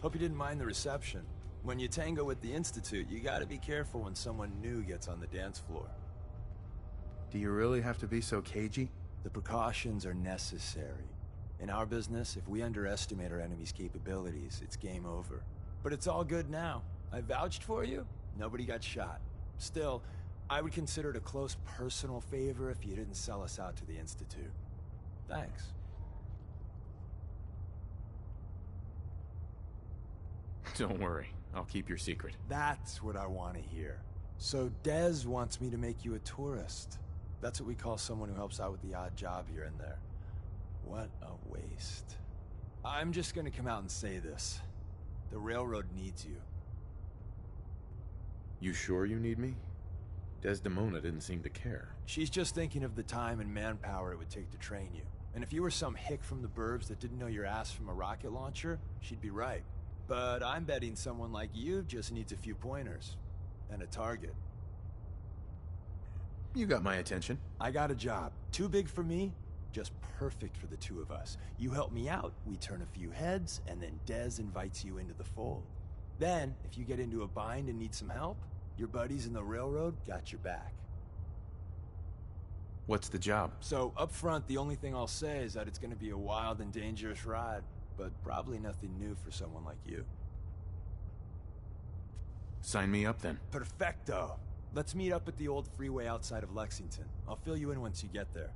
Hope you didn't mind the reception. When you tango with the Institute, you gotta be careful when someone new gets on the dance floor. Do you really have to be so cagey? The precautions are necessary. In our business, if we underestimate our enemy's capabilities, it's game over. But it's all good now. I vouched for you, nobody got shot. Still, I would consider it a close personal favor if you didn't sell us out to the Institute. Thanks. Don't worry, I'll keep your secret. That's what I want to hear. So Dez wants me to make you a tourist. That's what we call someone who helps out with the odd job here and there. What a waste. I'm just gonna come out and say this. The railroad needs you. You sure you need me? Desdemona didn't seem to care. She's just thinking of the time and manpower it would take to train you. And if you were some hick from the burbs that didn't know your ass from a rocket launcher, she'd be right. But I'm betting someone like you just needs a few pointers. And a target. You got my attention. I got a job. Too big for me, just perfect for the two of us. You help me out, we turn a few heads, and then Dez invites you into the fold. Then, if you get into a bind and need some help, your buddies in the railroad got your back. What's the job? So, up front, the only thing I'll say is that it's gonna be a wild and dangerous ride, but probably nothing new for someone like you. Sign me up then. Perfecto! Let's meet up at the old freeway outside of Lexington. I'll fill you in once you get there.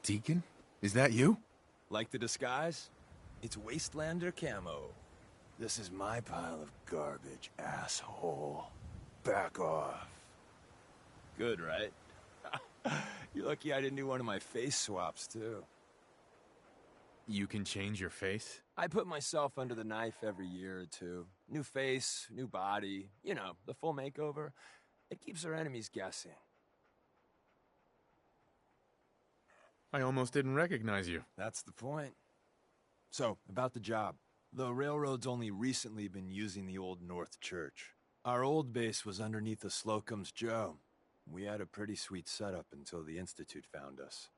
Deacon? Is that you? Like the disguise? It's Wastelander camo. This is my pile of garbage, asshole. Back off. Good, right? You're lucky I didn't do one of my face swaps, too. You can change your face? I put myself under the knife every year or two. New face, new body, you know, the full makeover. It keeps our enemies guessing. I almost didn't recognize you. That's the point. So, about the job. The railroad's only recently been using the old North Church. Our old base was underneath the Slocum's Joe. We had a pretty sweet setup until the Institute found us.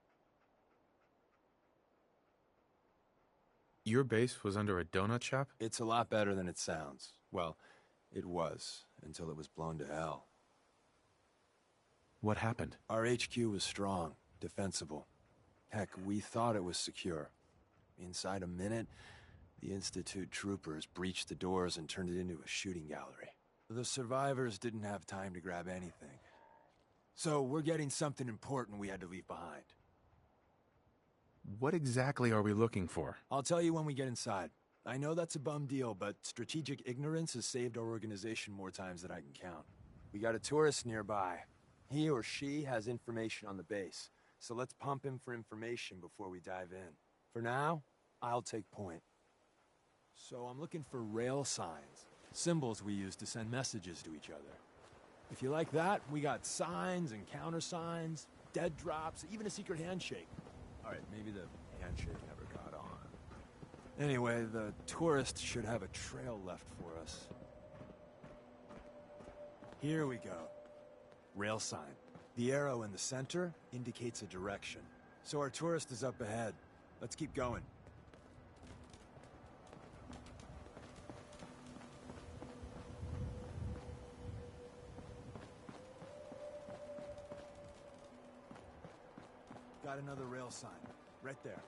Your base was under a donut shop? It's a lot better than it sounds. Well, it was, until it was blown to hell. What happened? Our HQ was strong, defensible. Heck, we thought it was secure. Inside a minute, the Institute troopers breached the doors and turned it into a shooting gallery. The survivors didn't have time to grab anything. So we're getting something important we had to leave behind. What exactly are we looking for? I'll tell you when we get inside. I know that's a bum deal, but strategic ignorance has saved our organization more times than I can count. We got a tourist nearby. He or she has information on the base, so let's pump him for information before we dive in. For now, I'll take point. So I'm looking for rail signs, symbols we use to send messages to each other. If you like that, we got signs and countersigns, dead drops, even a secret handshake. Alright, maybe the handshake never got on. Anyway, the tourist should have a trail left for us. Here we go. Rail sign. The arrow in the center indicates a direction. So our tourist is up ahead. Let's keep going. Got another rail sign. Right there.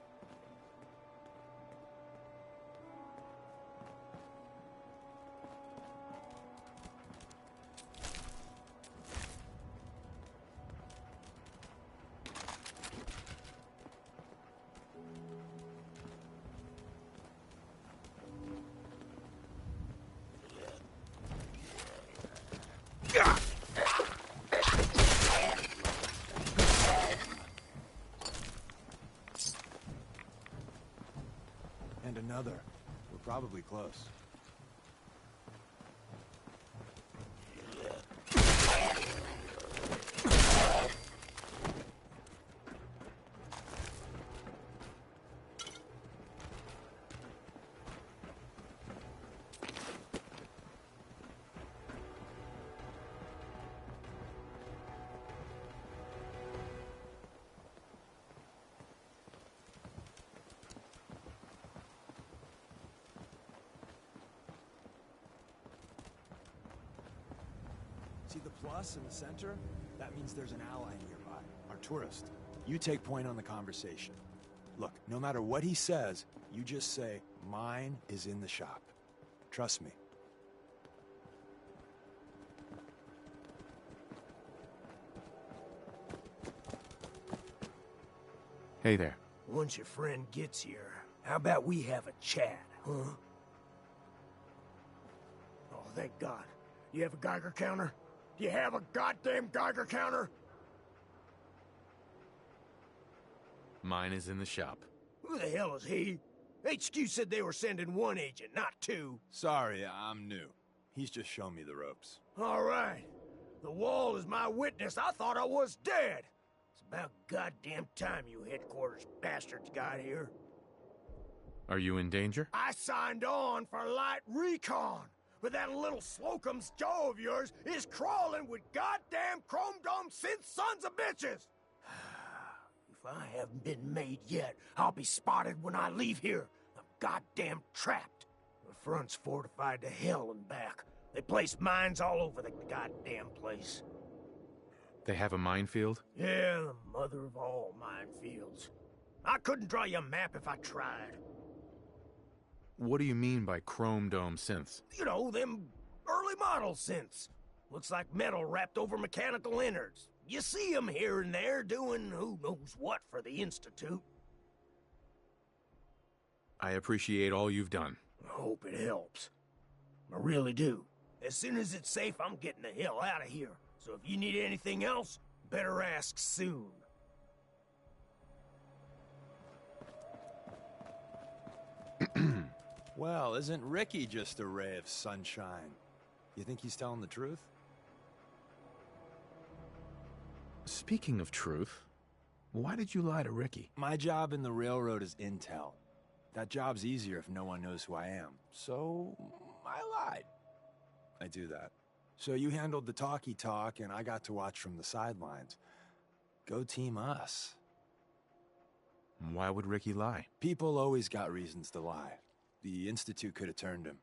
And another. We're probably close. See the plus in the center? That means there's an ally nearby, our tourist. You take point on the conversation. Look, no matter what he says, you just say, "Mine is in the shop." Trust me. Hey there. Once your friend gets here, how about we have a chat, huh? Oh, thank God. You have a Geiger counter? Do you have a goddamn Geiger counter? Mine is in the shop. Who the hell is he? HQ said they were sending one agent, not two. Sorry, I'm new. He's just shown me the ropes. All right. The wall is my witness. I thought I was dead. It's about goddamn time you headquarters bastards got here. Are you in danger? I signed on for light recon, but that little Slocum's Joe of yours is crawling with goddamn chrome dome synth sons of bitches. If I haven't been made yet, I'll be spotted when I leave here. I'm goddamn trapped. The front's fortified to hell and back. They place mines all over the goddamn place. They have a minefield? Yeah, the mother of all minefields. I couldn't draw you a map if I tried. What do you mean by chrome dome synths? You know, them early model synths. Looks like metal wrapped over mechanical innards. You see them here and there doing who knows what for the Institute. I appreciate all you've done. I hope it helps. I really do. As soon as it's safe, I'm getting the hell out of here. So if you need anything else, better ask soon. Well, isn't Ricky just a ray of sunshine? You think he's telling the truth? Speaking of truth, why did you lie to Ricky? My job in the railroad is intel. That job's easier if no one knows who I am. So, I lied. I do that. So you handled the talky talk, and I got to watch from the sidelines. Go team us. Why would Ricky lie? People always got reasons to lie. The Institute could have turned him.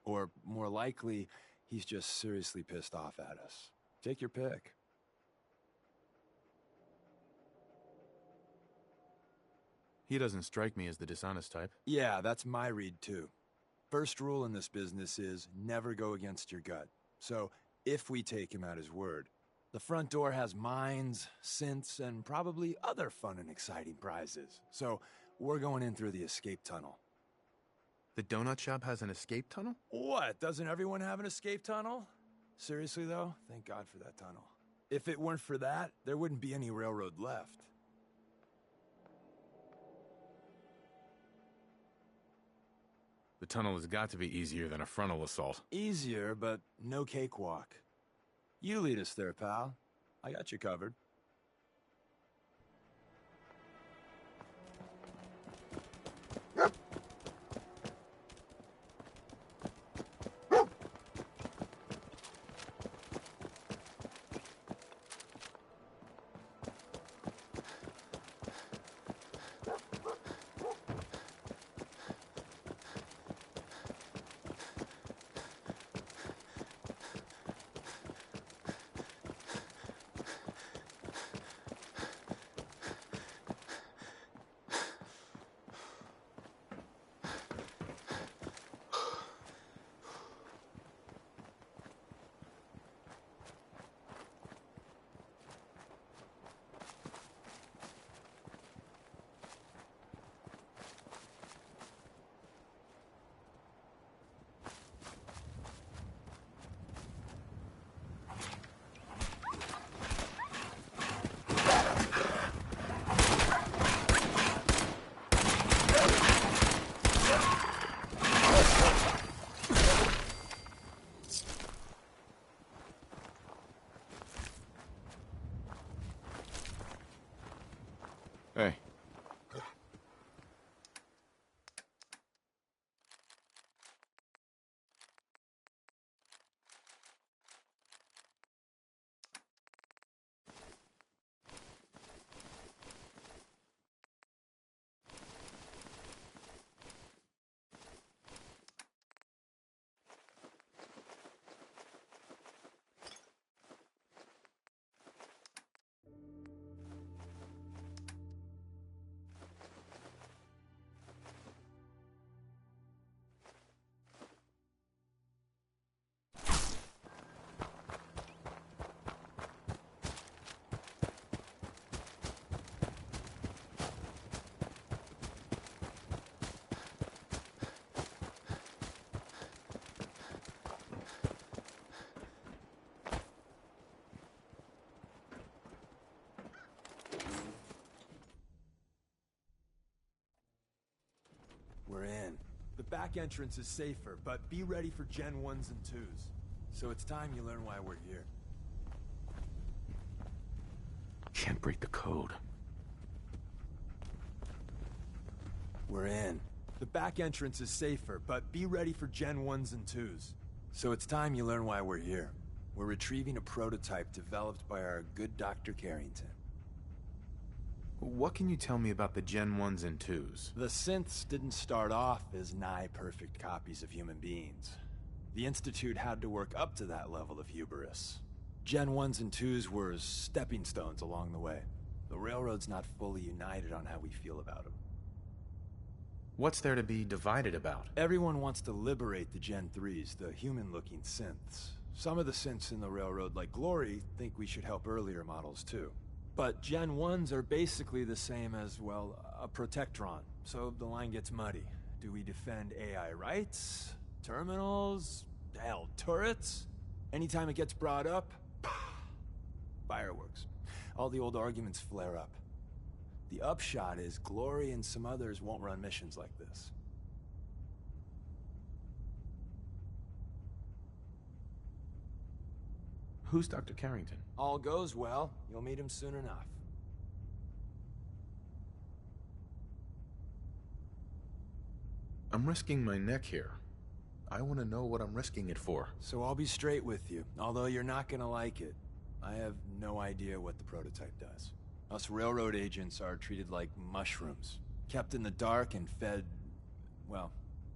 Or, more likely, he's just seriously pissed off at us. Take your pick. He doesn't strike me as the dishonest type. Yeah, that's my read too. First rule in this business is never go against your gut. So, if we take him at his word, the front door has mines, synths, and probably other fun and exciting prizes. So, we're going in through the escape tunnel. The donut shop has an escape tunnel? What? Doesn't everyone have an escape tunnel? Seriously, though? Thank God for that tunnel. If it weren't for that, there wouldn't be any railroad left. The tunnel has got to be easier than a frontal assault. Easier, but no cakewalk. You lead us there, pal. I got you covered. Hey. We're in. The back entrance is safer, but be ready for Gen 1s and 2s. So it's time you learn why we're here. Can't break the code. We're in. The back entrance is safer, but be ready for Gen 1s and 2s. So it's time you learn why we're here. We're retrieving a prototype developed by our good Dr. Carrington. What can you tell me about the Gen 1s and 2s? The synths didn't start off as nigh-perfect copies of human beings. The Institute had to work up to that level of hubris. Gen 1s and 2s were stepping stones along the way. The Railroad's not fully united on how we feel about them. What's there to be divided about? Everyone wants to liberate the Gen 3s, the human-looking synths. Some of the synths in the Railroad, like Glory, think we should help earlier models too. But Gen 1s are basically the same as, well, a Protectron, so the line gets muddy. Do we defend AI rights? Terminals? Hell, turrets? Anytime it gets brought up, fireworks. All the old arguments flare up. The upshot is Glory and some others won't run missions like this. Who's Dr. Carrington? All goes well, you'll meet him soon enough. I'm risking my neck here. I want to know what I'm risking it for. So I'll be straight with you, although you're not gonna like it. I have no idea what the prototype does. Us railroad agents are treated like mushrooms, kept in the dark and fed... well,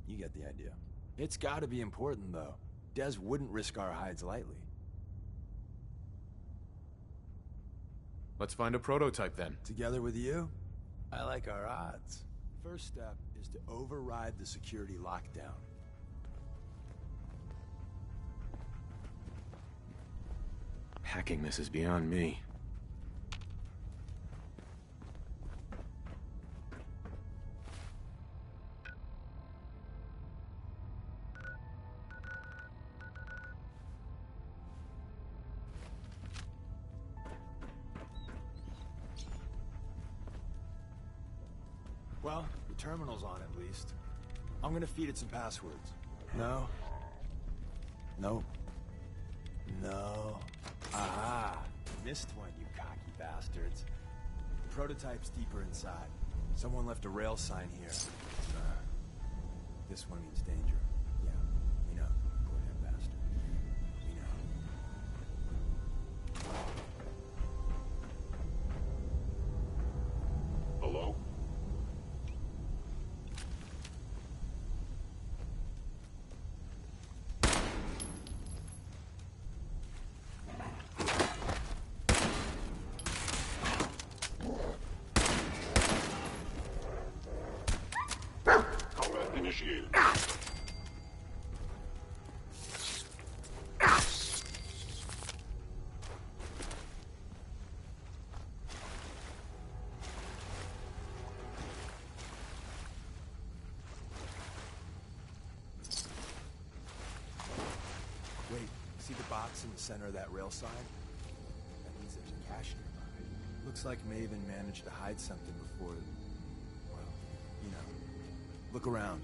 you get the idea. It's gotta be important, though. Des wouldn't risk our hides lightly. Let's find a prototype then. Together with you, I like our odds. First step is to override the security lockdown. Hacking this is beyond me. Well, the terminal's on at least. I'm gonna feed it some passwords. No. No. No. Aha! Missed one, you cocky bastards. The prototype's deeper inside. Someone left a rail sign here. This one means danger. Yeah, we know. Go ahead, bastard. We know. Hello? Initiated. Wait, see the box in the center of that rail sign? That means there's a cache nearby. Looks like Maven managed to hide something before, well, you know. Look around.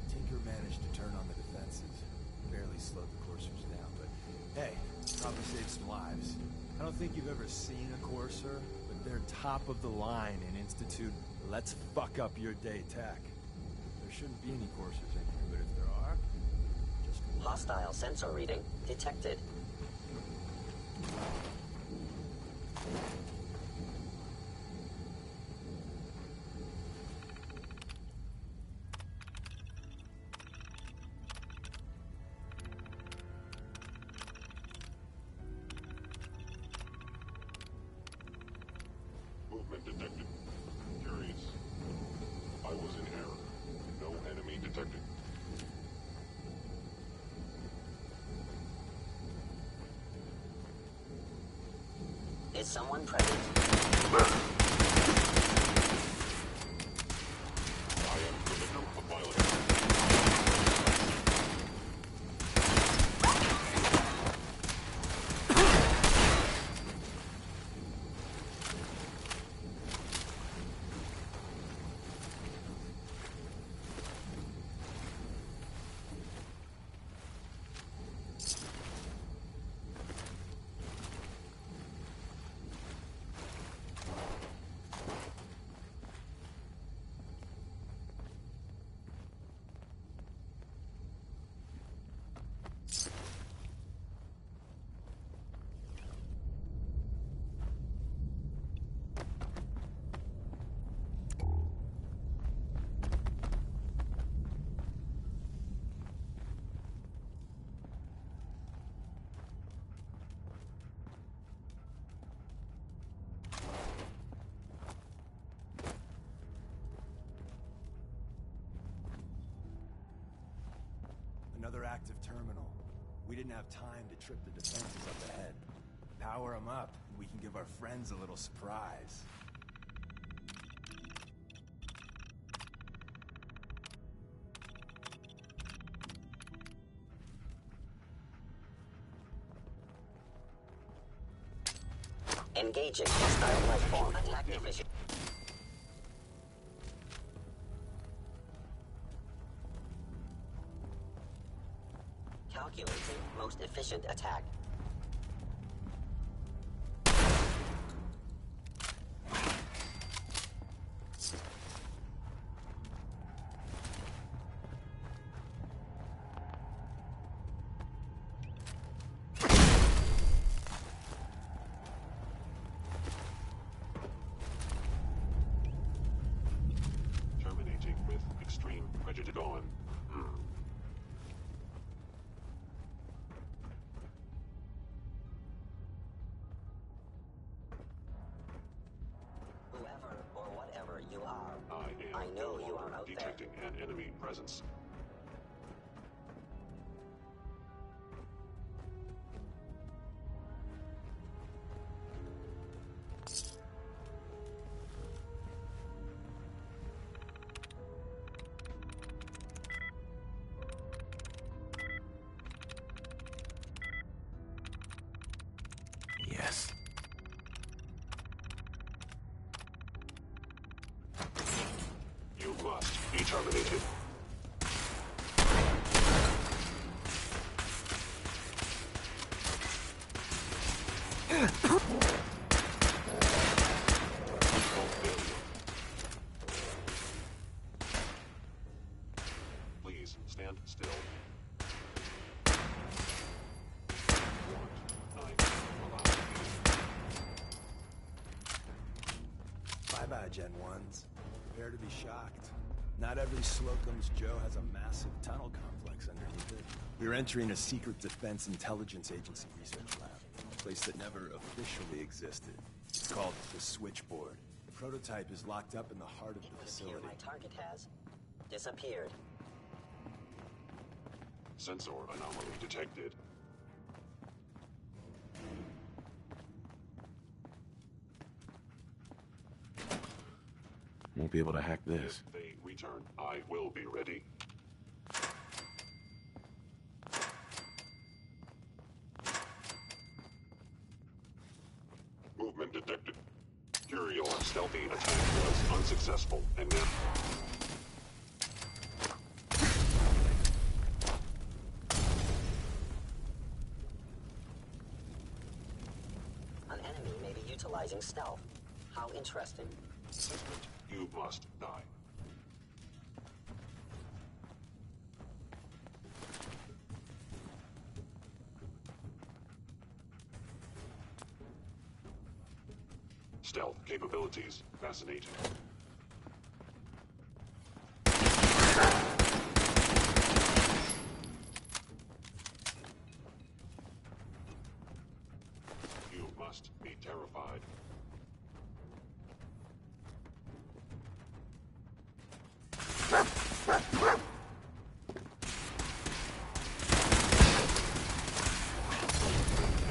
Tinker managed to turn on the defenses. Barely slowed the coursers down, but hey, probably saved some lives. I don't think you've ever seen a courser, but they're top of the line in Institute let's fuck up your day tech. There shouldn't be any coursers in here, but if there are, just... Hostile sensor reading detected. Movement detected. Curious. I was in error. No enemy detected. Is someone present? I am critical of violence. Another active terminal. We didn't have time to trip the defenses up ahead. Power them up, and we can give our friends a little surprise. Engaging hostile life form. Attack efficient. Calculating most efficient attack. Terminating with extreme prejudice on. presence. Yes. You must be terminated. Please stand still. Bye-bye, Gen 1s. Prepare to be shocked. Not every Slocum's Joe has a massive tunnel complex underneath it. We're entering a secret defense intelligence agency research lab, a place that never officially existed. It's called the Switchboard. The prototype is locked up in the heart of the facility. My target has disappeared. Sensor anomaly detected. Won't be able to hack this. If they return, I will be ready. Movement detected. Your stealthy attack was unsuccessful, and now... An enemy may be utilizing stealth. How interesting. You must die. Stealth capabilities fascinating. You must be terrified.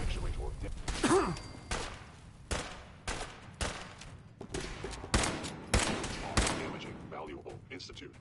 Actuator. Damaging valuable institute.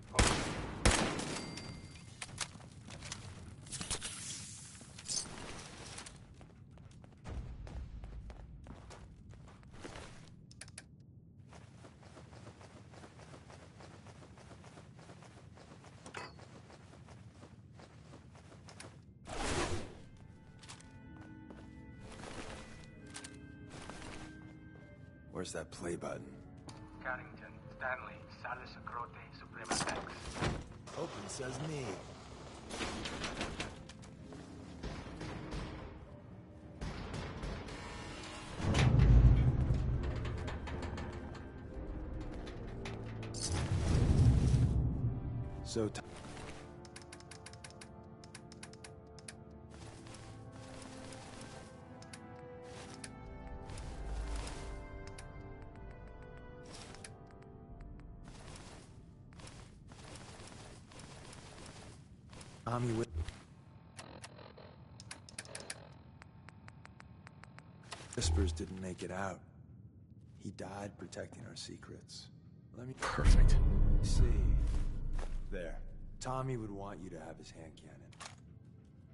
Where's that play button? Carrington, Stanley, Salus Acrote, Suprematex. Open says me. So Tommy Whispers didn't make it out. He died protecting our secrets. Let me Perfect. see. There. Tommy would want you to have his hand cannon.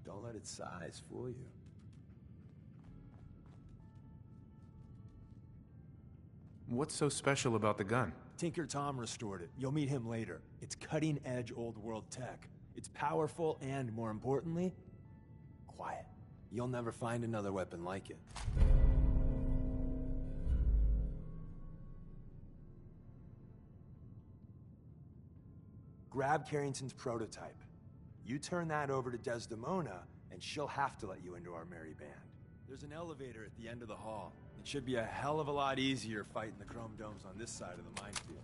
Don't let its size fool you. What's so special about the gun? Tinker Tom restored it. You'll meet him later. It's cutting-edge old-world tech. It's powerful and, more importantly, quiet. You'll never find another weapon like it. Grab Carrington's prototype. You turn that over to Desdemona, and she'll have to let you into our merry band. There's an elevator at the end of the hall. It should be a hell of a lot easier fighting the chrome domes on this side of the minefield.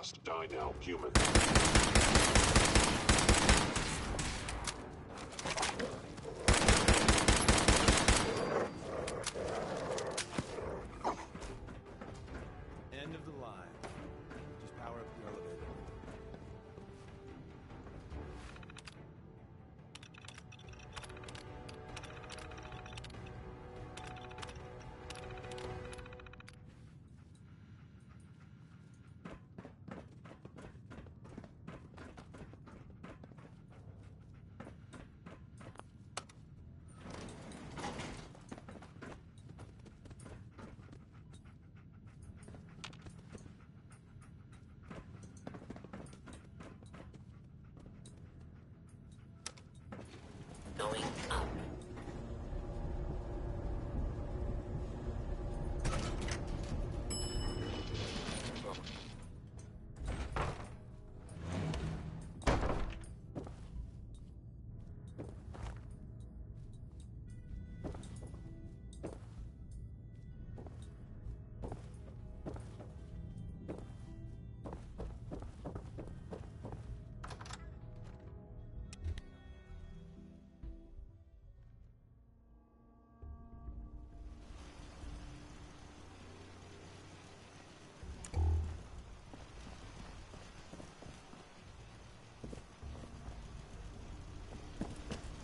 must die now, human. End of the line. Just power up the elevator. Going up.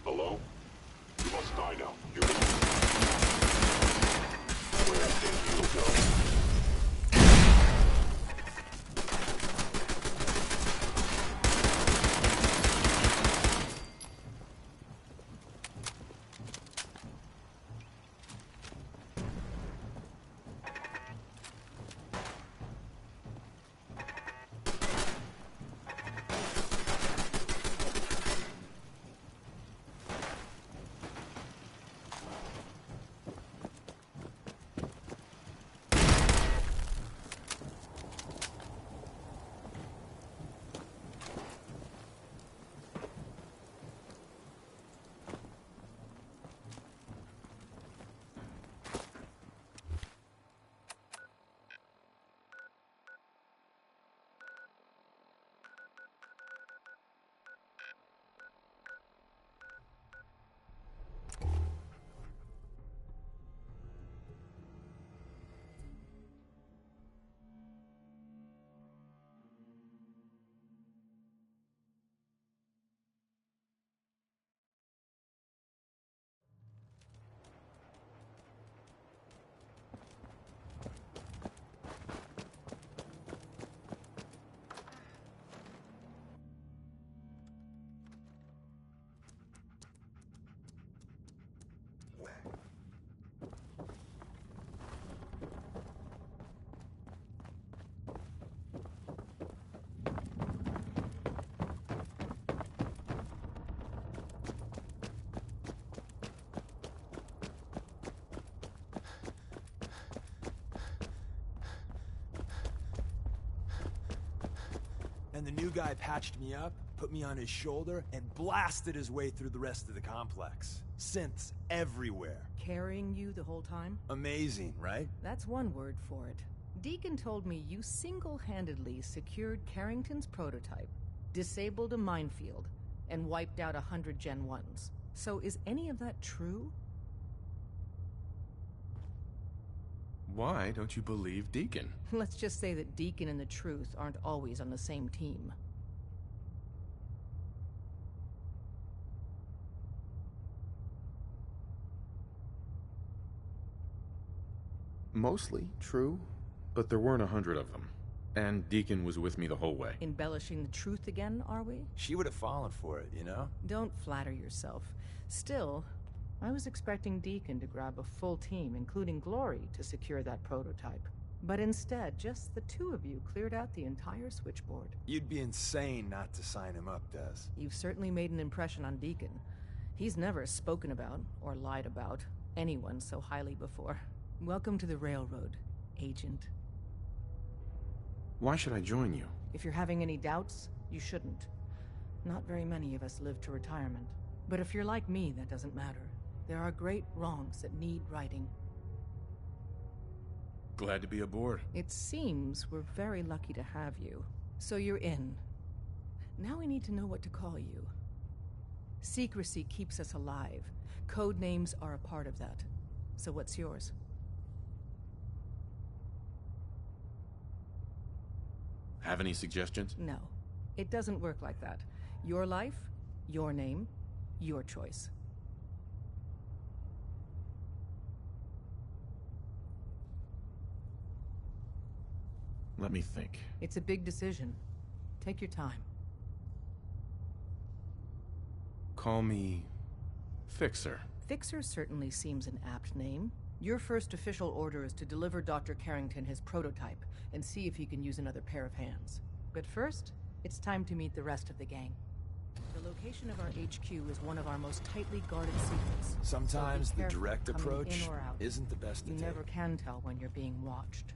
Hello? You must die now, human. Where think you'll go? And the new guy patched me up, put me on his shoulder, and blasted his way through the rest of the complex. Synths everywhere. Carrying you the whole time? Amazing, right? That's one word for it. Deacon told me you single-handedly secured Carrington's prototype, disabled a minefield, and wiped out 100 Gen 1s. So is any of that true? Why don't you believe Deacon? Let's just say that Deacon and the Truth aren't always on the same team. Mostly true, but there weren't 100 of them. And Deacon was with me the whole way. Embellishing the truth again, are we? She would have fallen for it, you know? Don't flatter yourself. Still, I was expecting Deacon to grab a full team, including Glory, to secure that prototype. But instead, just the two of you cleared out the entire switchboard. You'd be insane not to sign him up, Des. You've certainly made an impression on Deacon. He's never spoken about, or lied about, anyone so highly before. Welcome to the Railroad, Agent. Why should I join you? If you're having any doubts, you shouldn't. Not very many of us live to retirement. But if you're like me, that doesn't matter. There are great wrongs that need righting. Glad to be aboard. It seems we're very lucky to have you. So you're in. Now we need to know what to call you. Secrecy keeps us alive. Code names are a part of that. So what's yours? Have any suggestions? No. It doesn't work like that. Your life, your name, your choice. Let me think. It's a big decision. Take your time. Call me Fixer. Fixer certainly seems an apt name. Your first official order is to deliver Dr. Carrington his prototype and see if he can use another pair of hands. But first, it's time to meet the rest of the gang. The location of our HQ is one of our most tightly guarded secrets. Sometimes So be the careful direct coming approach in or out. isn't the best to You take. never can tell when you're being watched.